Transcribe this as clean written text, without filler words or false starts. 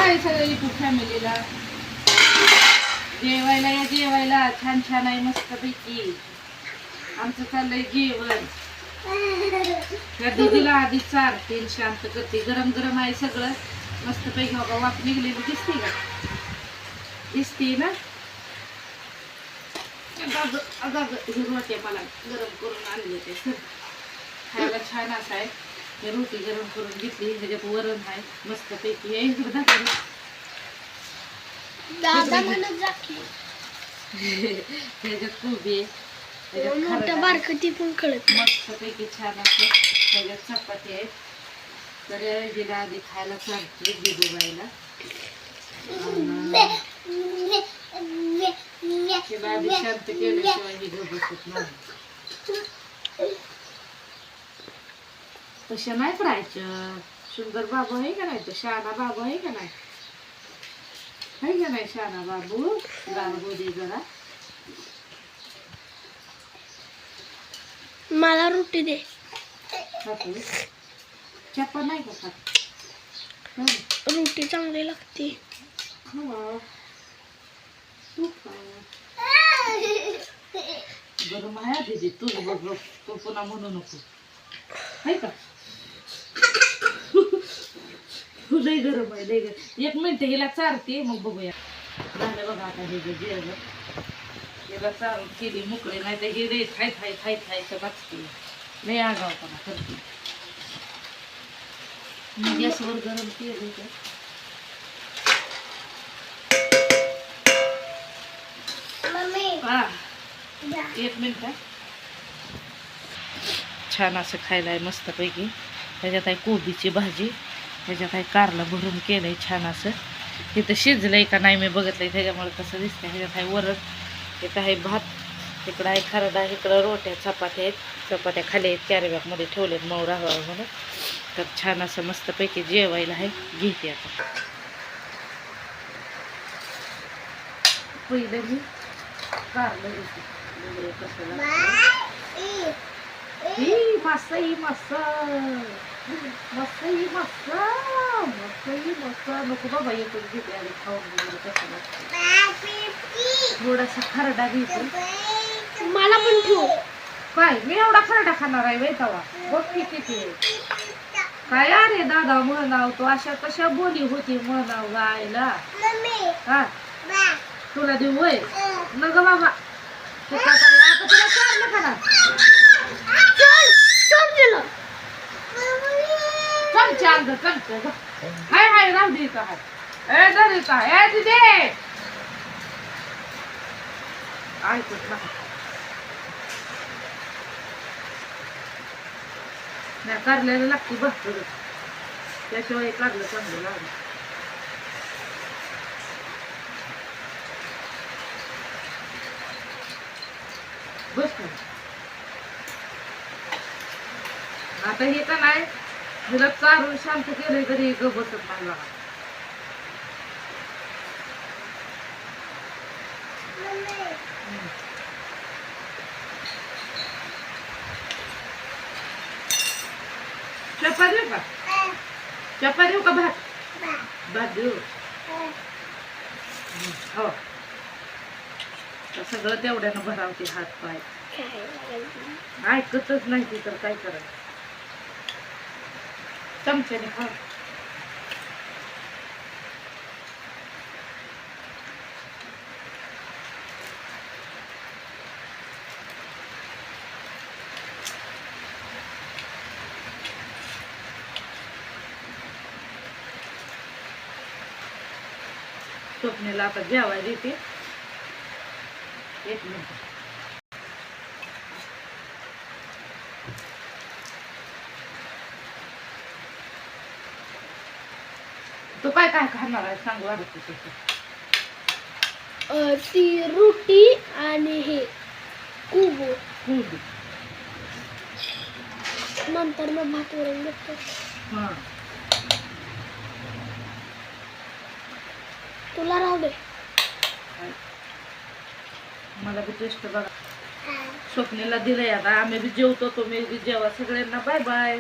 आहे सगळं युट्यूब फॅमिलीला. जेवायला या, जेवायला. छान छान आहे मस्तपैकी. आमचं चाललंय जेवण. त्या दीदीला आधी चारते शांत करते. गरम गरम आहे सगळं मस्तपैकी. बघा वाफ निघलेली दिसते का? दिसते ना. अगं हे रोट्या मला गरम करून आणले ते खायला छान असं आहे. हे रोटी गरम करून घेतली. ह्याच्यात वरण आहे मस्तपैकी. हे इकडे दाखव. ह्याच्यात कोबी आहे, बारकती पण कळत मस्तपैकी छान असं. ह्याच्यात चपाती आहे. तर जिला आधी खायला चालते जिजूबाईला. तिला आधी शांत केल्याशिवाय ही घर बसत नाही. तशा नाही करायचं. सुंदर बाबू आहे का नाही? तो शहाणा बाबू आहे का नाही? आहे का नाही शहाणा बाबू? गाणं दे जरा. मला रोटी दे. चप्पा नाही का खात? रोटी चांगली लागते. गरम आहे दीदी. तू बघ, तू पुन्हा म्हणू नको आहे का? लय गरम आहे, लय गरम. 1 मिनिट हिला चारते मग बघूया. झालं बघा आता हे जे जेवण. हिला चारून केली मोकळे. नाही तर हे रे थाय थाय थाय थायचं वाचते. लय आगावपणा करते. गॅसवर गरम केलं तर 1 मिनिट. छान असं खायला आहे मस्तपैकी. त्याच्यात आहे कोबीची भाजी. त्याच्यात आहे कारला भरून केलंय छान असं. इथं शिजलंय का नाही मी बघितलंय त्याच्यामुळे कसं दिसतंय. ह्याच्यात आहे वरण. इथं आहे भात. इकडं आहे खरडा. इकडं रोट्या चपात्या आहेत. चपात्या खाली आहेत कॅरी बॅगमध्ये ठेवलेत मऊ राहावं म्हणून. तर छान असं मस्तपैकी जेवायला आहे. घेते आता. पहिलं मी कारलं घेते. कसं मस्त मस्त मस्त मस्त मस्त मस्त. नको बाबा एकच घेते आणि खाऊन वगैरे कसं लागतं. थोडासा खरडा घेते. मला पण ठेव. काय मी एवढा खरडा खाणार आहे बाई तवा? बघ किती काय. अरे दादा म्हणाव तो अशा कशा बोली होती म्हणाव गायला. हा तुला देऊ वय न ग बाबा. आता तुला चाललं का ना? चल चल चल. हाय हाय राहू दे का? हाय ए दे का? ए दिदे ऐकत नाही. नाही कारल्याला लागते भरपूर. त्याशिवाय कारलं चांगलं लागलं. बस आता हे का नाही. हिला चारून शांत केलंय तरी ग बसत नाही बघा. चपा देऊ का? चपा देऊ का? भात भात देऊ. हो सगळं तेवढ्यानं भरावते हात पाय. ऐकतच नाही ती तर काय करायचं. चमच्याने खा. स्वप्नेला आता जेवायला देते. 1 मिनिट. तू काय काय खाणार आहे सांग वाटत. ती रोटी आणि हे कोबी. नंतर मग भात वरून घेतो. हा तुला राहू दे. मला बी टेस्ट बघा. स्वप्नेला दिलंय आता. आम्ही बी जेवतो. तुम्ही बी जेवा. सगळ्यांना बाय बाय.